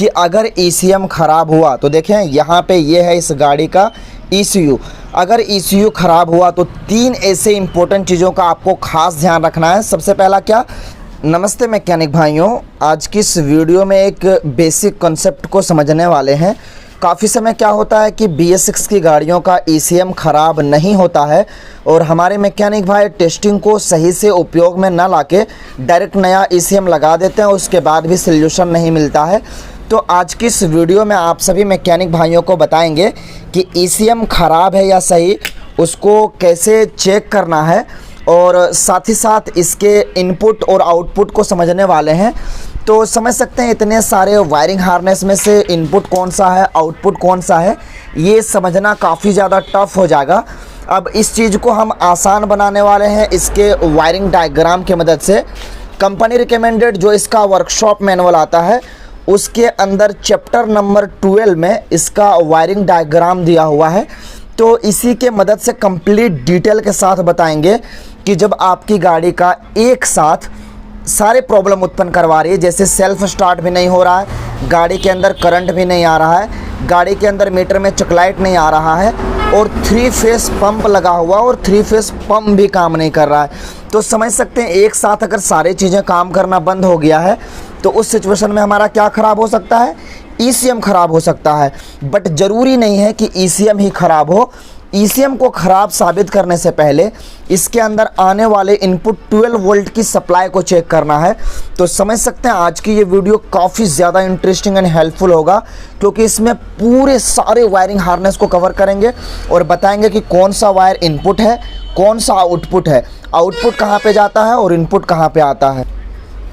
कि अगर ECM ख़राब हुआ तो देखें यहाँ पे ये है इस गाड़ी का ECU। अगर ECU ख़राब हुआ तो 3 ऐसे इंपॉर्टेंट चीज़ों का आपको खास ध्यान रखना है। सबसे पहला क्या, नमस्ते मैकेनिक भाइयों, आज की इस वीडियो में एक बेसिक कॉन्सेप्ट को समझने वाले हैं। काफ़ी समय क्या होता है कि BS6 की गाड़ियों का ECM ख़राब नहीं होता है और हमारे मैकेनिक भाई टेस्टिंग को सही से उपयोग में ना लाके डायरेक्ट नया ECM लगा देते हैं, उसके बाद भी सल्यूशन नहीं मिलता है। तो आज की इस वीडियो में आप सभी मैकेनिक भाइयों को बताएंगे कि ECM ख़राब है या सही, उसको कैसे चेक करना है और साथ ही साथ इसके इनपुट और आउटपुट को समझने वाले हैं। तो समझ सकते हैं इतने सारे वायरिंग हार्नेस में से इनपुट कौन सा है, आउटपुट कौन सा है, ये समझना काफ़ी ज़्यादा टफ हो जाएगा। अब इस चीज़ को हम आसान बनाने वाले हैं इसके वायरिंग डायग्राम की मदद से। कंपनी रिकमेंडेड जो इसका वर्कशॉप मैनुअल आता है उसके अंदर चैप्टर नंबर 12 में इसका वायरिंग डायग्राम दिया हुआ है। तो इसी के मदद से कंप्लीट डिटेल के साथ बताएंगे कि जब आपकी गाड़ी का एक साथ सारे प्रॉब्लम उत्पन्न करवा रही है, जैसे सेल्फ स्टार्ट भी नहीं हो रहा है, गाड़ी के अंदर करंट भी नहीं आ रहा है, गाड़ी के अंदर मीटर में चकलाइट नहीं आ रहा है और 3 फेस पंप लगा हुआ और 3 फेस पंप भी काम नहीं कर रहा है, तो समझ सकते हैं एक साथ अगर सारी चीज़ें काम करना बंद हो गया है तो उस सिचुएशन में हमारा क्या ख़राब हो सकता है, ECM ख़राब हो सकता है। बट ज़रूरी नहीं है कि ECM ही ख़राब हो। ECM को ख़राब साबित करने से पहले इसके अंदर आने वाले इनपुट 12 वोल्ट की सप्लाई को चेक करना है। तो समझ सकते हैं आज की ये वीडियो काफ़ी ज़्यादा इंटरेस्टिंग एंड हेल्पफुल होगा, क्योंकि इसमें पूरे सारे वायरिंग हार्नेस को कवर करेंगे और बताएंगे कि कौन सा वायर इनपुट है, कौन सा आउटपुट है, आउटपुट कहाँ पे जाता है और इनपुट कहाँ पे आता है।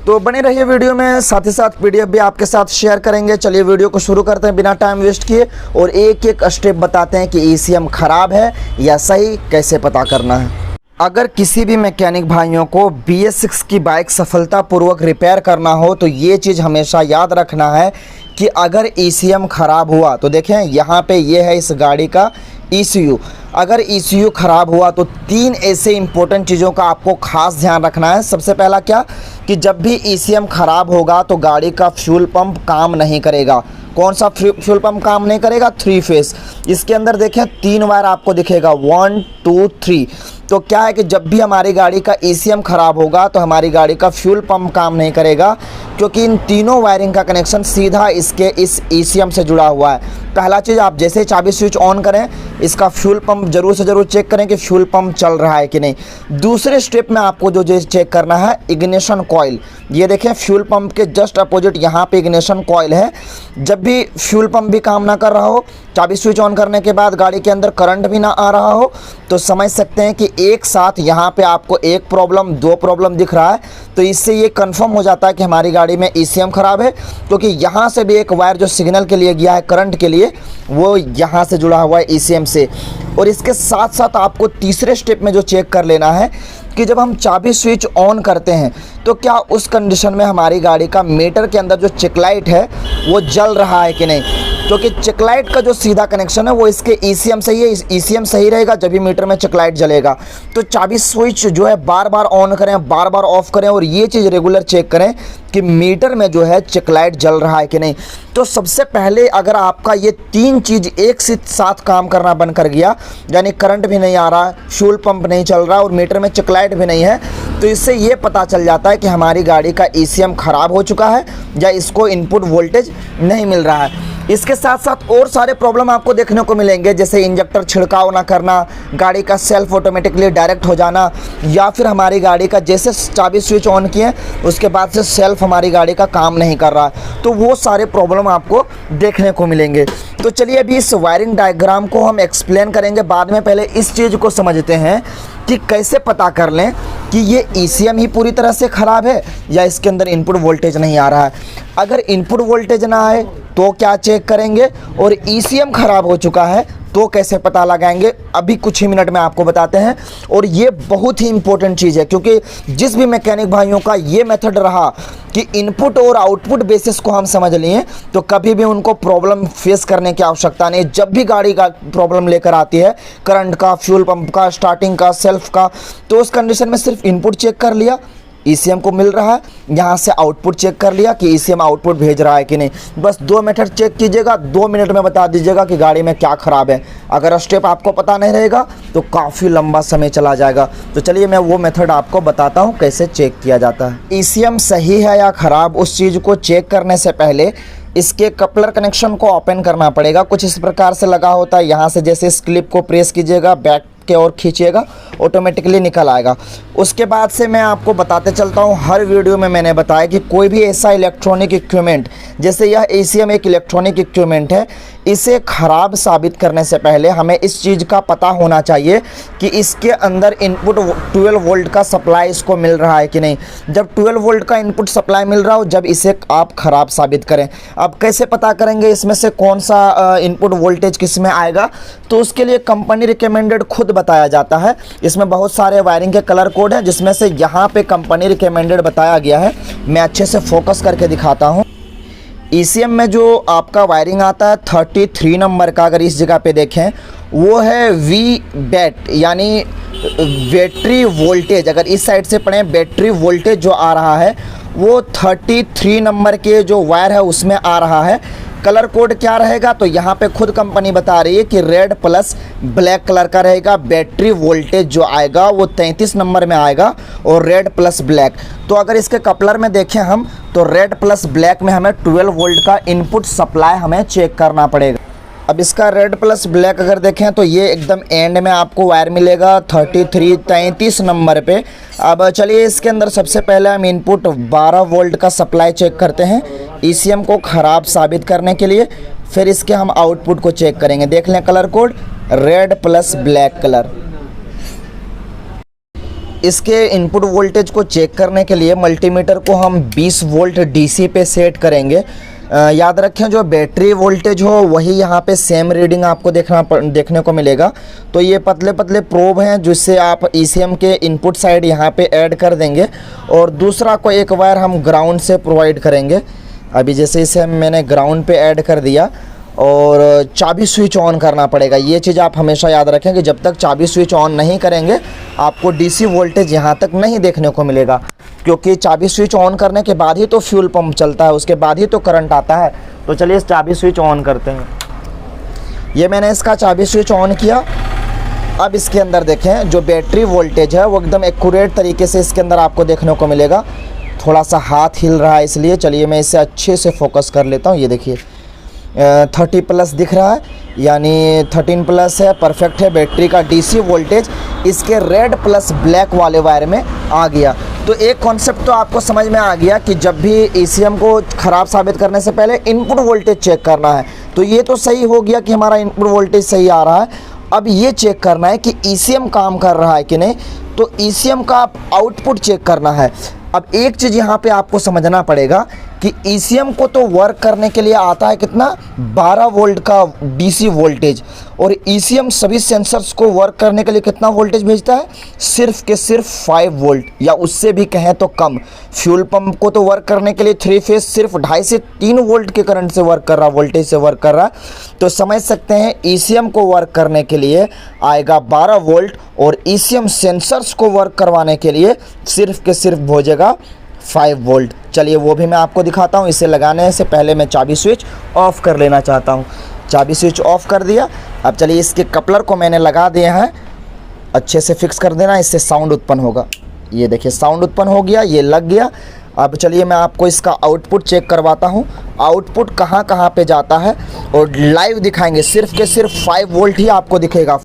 तो बने रहिए वीडियो में, साथ ही साथ PDF भी आपके साथ शेयर करेंगे। चलिए वीडियो को शुरू करते हैं बिना टाइम वेस्ट किए और एक एक स्टेप बताते हैं कि ECM ख़राब है या सही, कैसे पता करना है। अगर किसी भी मैकेनिक भाइयों को BS6 की बाइक सफलतापूर्वक रिपेयर करना हो तो ये चीज़ हमेशा याद रखना है कि अगर ECM ख़राब हुआ तो देखें यहाँ पे ये है इस गाड़ी का ECU। अगर ECU ख़राब हुआ तो 3 ऐसे इंपॉर्टेंट चीज़ों का आपको खास ध्यान रखना है। सबसे पहला क्या, कि जब भी ECM ख़राब होगा तो गाड़ी का फ्यूल पंप काम नहीं करेगा। कौन सा फ्यूल पंप काम नहीं करेगा, 3 फेस। इसके अंदर देखें 3 वायर आपको दिखेगा, 1 2 3। तो क्या है कि जब भी हमारी गाड़ी का ECM ख़राब होगा तो हमारी गाड़ी का फ्यूल पंप काम नहीं करेगा, क्योंकि इन तीनों वायरिंग का कनेक्शन सीधा इसके इस ECM से जुड़ा हुआ है। पहला चीज़, आप जैसे चाबी स्विच ऑन करें इसका फ्यूल पंप ज़रूर से ज़रूर चेक करें कि फ्यूल पंप चल रहा है कि नहीं। दूसरे स्टेप में आपको जो चेक करना है, इग्निशन कॉइल। ये देखें फ्यूल पंप के जस्ट अपोजिट यहाँ पे इग्निशन कॉइल है। जब भी फ्यूल पंप भी काम ना कर रहा हो, चाबी स्विच ऑन करने के बाद गाड़ी के अंदर करंट भी ना आ रहा हो, तो समझ सकते हैं कि एक साथ यहाँ पे आपको एक प्रॉब्लम 2 प्रॉब्लम दिख रहा है। तो इससे ये कंफर्म हो जाता है कि हमारी गाड़ी में ECM ख़राब है, क्योंकि यहाँ से भी एक वायर जो सिग्नल के लिए गया है करंट के लिए, वो यहाँ से जुड़ा हुआ है ECM से। और इसके साथ साथ आपको तीसरे स्टेप में जो चेक कर लेना है कि जब हम चाबी स्विच ऑन करते हैं तो क्या उस कंडीशन में हमारी गाड़ी का मीटर के अंदर जो चेकलाइट है वो जल रहा है कि नहीं, क्योंकि चेकलाइट का जो सीधा कनेक्शन है वो इसके ECM से ही है। ECM सही रहेगा जब भी मीटर में चेकलाइट जलेगा। तो चाबी स्विच जो है बार बार ऑन करें, बार बार ऑफ करें और ये चीज़ रेगुलर चेक करें कि मीटर में जो है चेकलाइट जल रहा है कि नहीं। तो सबसे पहले अगर आपका ये 3 चीज़ एक साथ काम करना बंद कर गया, यानी करंट भी नहीं आ रहा, फ्यूल पंप नहीं चल रहा और मीटर में चेकलाइट भी नहीं है, तो इससे ये पता चल जाता है कि हमारी गाड़ी का ECM ख़राब हो चुका है या इसको इनपुट वोल्टेज नहीं मिल रहा है। इसके साथ साथ और सारे प्रॉब्लम आपको देखने को मिलेंगे, जैसे इंजेक्टर छिड़काव ना करना, गाड़ी का सेल्फ ऑटोमेटिकली डायरेक्ट हो जाना, या फिर हमारी गाड़ी का जैसे चाबी स्विच ऑन किए उसके बाद से सेल्फ हमारी गाड़ी का काम नहीं कर रहा, तो वो सारे प्रॉब्लम आपको देखने को मिलेंगे। तो चलिए अभी इस वायरिंग डायग्राम को हम एक्सप्लेन करेंगे बाद में। पहले इस चीज़ को समझते हैं कि कैसे पता कर लें कि ये ECM ही पूरी तरह से ख़राब है या इसके अंदर इनपुट वोल्टेज नहीं आ रहा है। अगर इनपुट वोल्टेज ना आए तो क्या चेक करेंगे, और ECM ख़राब हो चुका है तो कैसे पता लगाएंगे, अभी कुछ ही मिनट में आपको बताते हैं। और ये बहुत ही इंपॉर्टेंट चीज़ है, क्योंकि जिस भी मैकेनिक भाइयों का ये मेथड रहा कि इनपुट और आउटपुट बेसिस को हम समझ लिए, तो कभी भी उनको प्रॉब्लम फेस करने की आवश्यकता नहीं। जब भी गाड़ी का प्रॉब्लम लेकर आती है, करंट का, फ्यूल पंप का, स्टार्टिंग का, सेल्फ का, तो उस कंडीशन में सिर्फ इनपुट चेक कर लिया, ECM को मिल रहा है, यहाँ से आउटपुट चेक कर लिया कि ECM आउटपुट भेज रहा है कि नहीं। बस 2 मेथड चेक कीजिएगा, 2 मिनट में बता दीजिएगा कि गाड़ी में क्या ख़राब है। अगर स्टेप आपको पता नहीं रहेगा तो काफ़ी लंबा समय चला जाएगा। तो चलिए मैं वो मेथड आपको बताता हूँ कैसे चेक किया जाता है। ECM सही है या ख़राब, उस चीज़ को चेक करने से पहले इसके कपलर कनेक्शन को ओपन करना पड़ेगा। कुछ इस प्रकार से लगा होता है, यहाँ से जैसे इस क्लिप को प्रेस कीजिएगा, बैक के और खींचिएगा, ऑटोमेटिकली निकल आएगा। उसके बाद से मैं आपको बताते चलता हूँ, हर वीडियो में मैंने बताया कि कोई भी ऐसा इलेक्ट्रॉनिक इक्विपमेंट, जैसे यह ECM एक इलेक्ट्रॉनिक इक्विपमेंट है, इसे ख़राब साबित करने से पहले हमें इस चीज़ का पता होना चाहिए कि इसके अंदर इनपुट 12 वोल्ट का सप्लाई इसको मिल रहा है कि नहीं। जब 12 वोल्ट का इनपुट सप्लाई मिल रहा हो, जब इसे आप ख़राब साबित करें। अब कैसे पता करेंगे इसमें से कौन सा इनपुट वोल्टेज किस में आएगा, तो उसके लिए कंपनी रिकमेंडेड खुद बताया जाता है। इसमें बहुत सारे वायरिंग के कलर कोड हैं, जिसमें से यहाँ पे कंपनी रिकमेंडेड बताया गया है। मैं अच्छे से फोकस करके दिखाता हूँ। ECM में जो आपका वायरिंग आता है 33 नंबर का, अगर इस जगह पे देखें, वो है VBAT यानी बैटरी वोल्टेज। अगर इस साइड से पढ़ें, बैटरी वोल्टेज जो आ रहा है वो 33 नंबर के जो वायर है उसमें आ रहा है। कलर कोड क्या रहेगा, तो यहाँ पे खुद कंपनी बता रही है कि रेड प्लस ब्लैक कलर का रहेगा। बैटरी वोल्टेज जो आएगा वो 33 नंबर में आएगा और रेड प्लस ब्लैक। तो अगर इसके कपलर में देखें हम, तो रेड प्लस ब्लैक में हमें 12 वोल्ट का इनपुट सप्लाई हमें चेक करना पड़ेगा। अब इसका रेड प्लस ब्लैक अगर देखें तो ये एकदम एंड में आपको वायर मिलेगा 33 नंबर पे। अब चलिए इसके अंदर सबसे पहले हम इनपुट 12 वोल्ट का सप्लाई चेक करते हैं ECM को ख़राब साबित करने के लिए। फिर इसके हम आउटपुट को चेक करेंगे। देख लें colour code red plus black colour. इसके इनपुट वोल्टेज को चेक करने के लिए मल्टीमीटर को हम 20 वोल्ट DC पे सेट करेंगे। याद रखें, जो बैटरी वोल्टेज हो वही यहाँ पे सेम रीडिंग आपको देखने को मिलेगा। तो ये पतले पतले प्रोब हैं जिससे आप ECM के इनपुट साइड यहाँ पे ऐड कर देंगे, और दूसरा को एक वायर हम ग्राउंड से प्रोवाइड करेंगे। अभी जैसे इसे मैंने ग्राउंड पे ऐड कर दिया, और चाबी स्विच ऑन करना पड़ेगा। ये चीज़ आप हमेशा याद रखें कि जब तक चाबी स्विच ऑन नहीं करेंगे आपको DC वोल्टेज यहाँ तक नहीं देखने को मिलेगा, क्योंकि चाबी स्विच ऑन करने के बाद ही तो फ्यूल पंप चलता है, उसके बाद ही तो करंट आता है। तो चलिए इस चाबी स्विच ऑन करते हैं। ये मैंने इसका चाबी स्विच ऑन किया। अब इसके अंदर देखें, जो बैटरी वोल्टेज है वो एकदम एक्यूरेट तरीके से इसके अंदर आपको देखने को मिलेगा। थोड़ा सा हाथ हिल रहा है इसलिए, चलिए मैं इसे अच्छे से फोकस कर लेता हूँ। ये देखिए 30 प्लस दिख रहा है, यानी 13 प्लस है, परफेक्ट है। बैटरी का DC वोल्टेज इसके रेड प्लस ब्लैक वाले वायर में आ गया। तो एक कॉन्सेप्ट तो आपको समझ में आ गया कि जब भी ECM को ख़राब साबित करने से पहले इनपुट वोल्टेज चेक करना है। तो ये तो सही हो गया कि हमारा इनपुट वोल्टेज सही आ रहा है। अब ये चेक करना है कि ECM काम कर रहा है कि नहीं। तो ECM का आउटपुट चेक करना है। अब एक चीज़ यहाँ पे आपको समझना पड़ेगा कि ECM को तो वर्क करने के लिए आता है कितना, 12 वोल्ट का DC वोल्टेज, और ECM सभी सेंसर्स को वर्क करने के लिए कितना वोल्टेज भेजता है, सिर्फ के सिर्फ 5 वोल्ट या उससे भी कहें तो कम। फ्यूल पंप को तो वर्क करने के लिए 3 फेज सिर्फ 2.5 से 3 वोल्ट के करंट से वर्क कर रहा, वोल्टेज से वर्क कर रहा है। तो समझ सकते हैं ECM को वर्क करने के लिए आएगा 12 वोल्ट, और ECM सेंसर्स को वर्क करवाने के लिए सिर्फ के सिर्फ भेजेगा 5 वोल्ट। चलिए वो भी मैं आपको दिखाता हूँ। इसे लगाने से पहले मैं चाबी स्विच ऑफ़ कर लेना चाहता हूँ। चाबी स्विच ऑफ़ कर दिया। अब चलिए इसके कपलर को मैंने लगा दिया है, अच्छे से फिक्स कर देना, इससे साउंड उत्पन्न होगा। ये देखिए साउंड उत्पन्न हो गया, ये लग गया। अब चलिए मैं आपको इसका आउटपुट चेक करवाता हूँ, आउटपुट कहाँ कहाँ पे जाता है, और लाइव दिखाएंगे। सिर्फ के सिर्फ 5 वोल्ट ही आपको दिखेगा।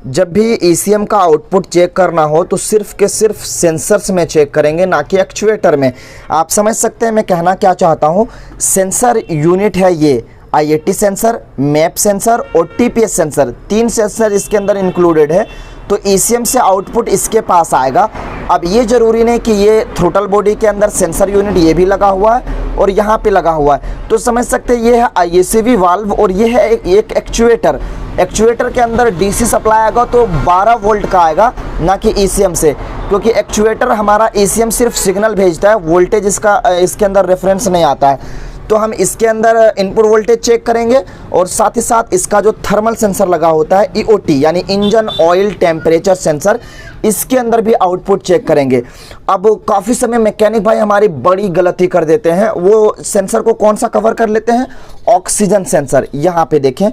जब भी ECM का आउटपुट चेक करना हो तो सिर्फ के सिर्फ सेंसर्स में चेक करेंगे, ना कि एक्चुएटर में। आप समझ सकते हैं मैं कहना क्या चाहता हूँ। सेंसर यूनिट है ये, IAT सेंसर, मैप सेंसर और TPS सेंसर, 3 सेंसर इसके अंदर इंक्लूडेड है। तो ECM से आउटपुट इसके पास आएगा। अब ये ज़रूरी नहीं कि ये थ्रोटल बॉडी के अंदर सेंसर यूनिट ये भी लगा हुआ है और यहाँ पे लगा हुआ है। तो समझ सकते हैं ये है IACV वाल्व, और ये है एक एक्चुएटर। एक्चुएटर के अंदर DC सप्लाई आएगा तो 12 वोल्ट का आएगा, ना कि ECM से, क्योंकि एक्चुएटर हमारा ECM सिर्फ सिग्नल भेजता है, वोल्टेज इसका इसके अंदर रेफरेंस नहीं आता है। तो हम इसके अंदर इनपुट वोल्टेज चेक करेंगे, और साथ ही साथ इसका जो थर्मल सेंसर लगा होता है EOT यानी इंजन ऑयल टेम्परेचर सेंसर, इसके अंदर भी आउटपुट चेक करेंगे। अब काफ़ी समय मैकेनिक भाई हमारी बड़ी गलती कर देते हैं, वो सेंसर को कौन सा कवर कर लेते हैं, ऑक्सीजन सेंसर। यहाँ पे देखें,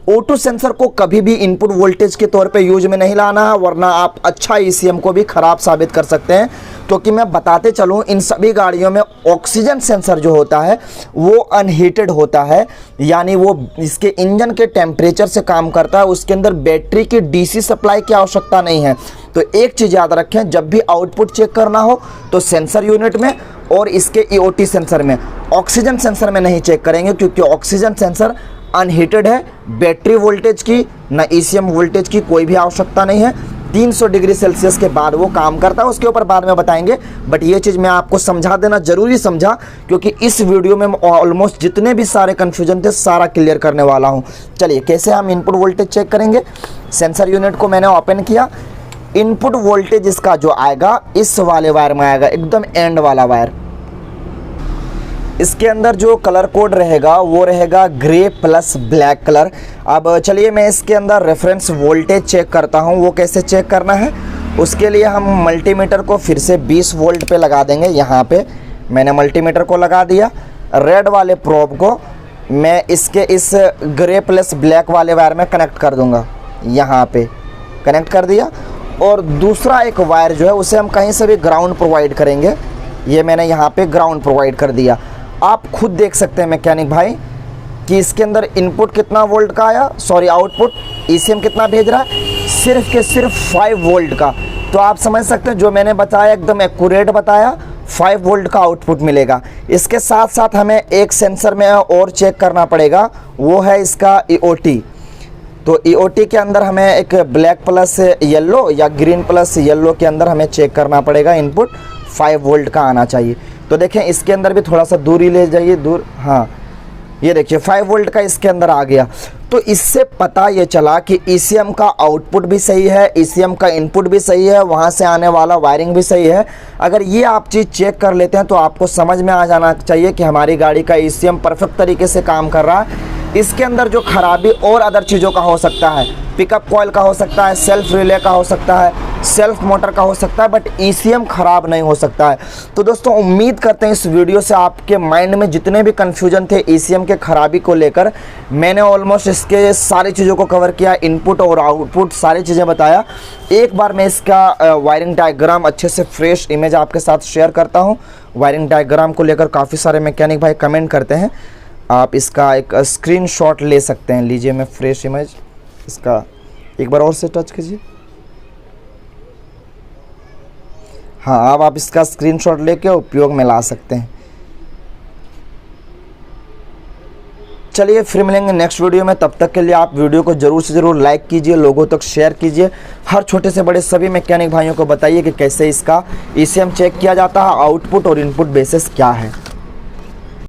ऑटो सेंसर को कभी भी इनपुट वोल्टेज के तौर पे यूज में नहीं लाना है, वरना आप अच्छा ईसीएम को भी ख़राब साबित कर सकते हैं। क्योंकि मैं बताते चलूँ, इन सभी गाड़ियों में ऑक्सीजन सेंसर जो होता है वो अनहीटेड होता है, यानी वो इसके इंजन के टेम्परेचर से काम करता है, उसके अंदर बैटरी की डीसी सप्लाई की आवश्यकता नहीं है। तो एक चीज़ याद रखें, जब भी आउटपुट चेक करना हो तो सेंसर यूनिट में और इसके ईओटी सेंसर में, ऑक्सीजन सेंसर में नहीं चेक करेंगे, क्योंकि ऑक्सीजन सेंसर अनहीटेड है, बैटरी वोल्टेज की ना ईसीएम वोल्टेज की कोई भी आवश्यकता नहीं है। 300 डिग्री सेल्सियस के बाद वो काम करता है, उसके ऊपर बाद में बताएंगे। बट ये चीज़ मैं आपको समझा देना जरूरी समझा, क्योंकि इस वीडियो में ऑलमोस्ट जितने भी सारे कन्फ्यूजन थे सारा क्लियर करने वाला हूँ। चलिए, कैसे हम इनपुट वोल्टेज चेक करेंगे। सेंसर यूनिट को मैंने ओपन किया, इनपुट वोल्टेज इसका जो आएगा इस वाले वायर में आएगा, एकदम एंड वाला वायर। इसके अंदर जो कलर कोड रहेगा वो रहेगा ग्रे प्लस ब्लैक कलर। अब चलिए मैं इसके अंदर रेफरेंस वोल्टेज चेक करता हूँ, वो कैसे चेक करना है। उसके लिए हम मल्टीमीटर को फिर से 20 वोल्ट पे लगा देंगे। यहाँ पे मैंने मल्टीमीटर को लगा दिया। रेड वाले प्रोब को मैं इसके इस ग्रे प्लस ब्लैक वाले वायर में कनेक्ट कर दूँगा, यहाँ पे कनेक्ट कर दिया। और दूसरा एक वायर जो है उसे हम कहीं से भी ग्राउंड प्रोवाइड करेंगे, ये मैंने यहाँ पे ग्राउंड प्रोवाइड कर दिया। आप खुद देख सकते हैं मैकेनिक भाई कि इसके अंदर इनपुट कितना वोल्ट का आया, सॉरी आउटपुट ईसीएम कितना भेज रहा है, सिर्फ के सिर्फ 5 वोल्ट का। तो आप समझ सकते हैं जो मैंने बताया एकदम एक्यूरेट बताया, 5 वोल्ट का आउटपुट मिलेगा। इसके साथ साथ हमें एक सेंसर में और चेक करना पड़ेगा, वो है इसका ईओटी। तो ईओटी के अंदर हमें एक ब्लैक प्लस येलो या ग्रीन प्लस येलो के अंदर हमें चेक करना पड़ेगा, इनपुट 5 वोल्ट का आना चाहिए। तो देखें इसके अंदर भी थोड़ा सा दूरी ले जाइए, दूर, हाँ ये देखिए 5 वोल्ट का इसके अंदर आ गया। तो इससे पता ये चला कि ईसीएम का आउटपुट भी सही है, ईसीएम का इनपुट भी सही है, वहाँ से आने वाला वायरिंग भी सही है। अगर ये आप चीज़ चेक कर लेते हैं तो आपको समझ में आ जाना चाहिए कि हमारी गाड़ी का ईसीएम परफेक्ट तरीके से काम कर रहा है। इसके अंदर जो खराबी और अदर चीज़ों का हो सकता है, पिकअप कॉइल का हो सकता है, सेल्फ रिले का हो सकता है, सेल्फ मोटर का हो सकता है, बट ईसीएम खराब नहीं हो सकता है। तो दोस्तों उम्मीद करते हैं इस वीडियो से आपके माइंड में जितने भी कन्फ्यूजन थे ईसीएम के खराबी को लेकर, मैंने ऑलमोस्ट इसके सारी चीज़ों को कवर किया, इनपुट और आउटपुट सारी चीज़ें बताया। एक बार मैं इसका वायरिंग डायग्राम अच्छे से फ्रेश इमेज आपके साथ शेयर करता हूँ। वायरिंग डायग्राम को लेकर काफ़ी सारे मैकेनिक भाई कमेंट करते हैं, आप इसका एक स्क्रीनशॉट ले सकते हैं। लीजिए मैं फ्रेश इमेज इसका एक बार और से टच कीजिए। हाँ, अब आप इसका स्क्रीनशॉट लेके उपयोग में ला सकते हैं। चलिए फिर मिलेंगे नेक्स्ट वीडियो में, तब तक के लिए आप वीडियो को जरूर से ज़रूर लाइक कीजिए, लोगों तक शेयर कीजिए। हर छोटे से बड़े सभी मैकेनिक भाइयों को बताइए कि कैसे इसका ईसीएम चेक किया जाता है, आउटपुट और इनपुट बेसिस क्या है।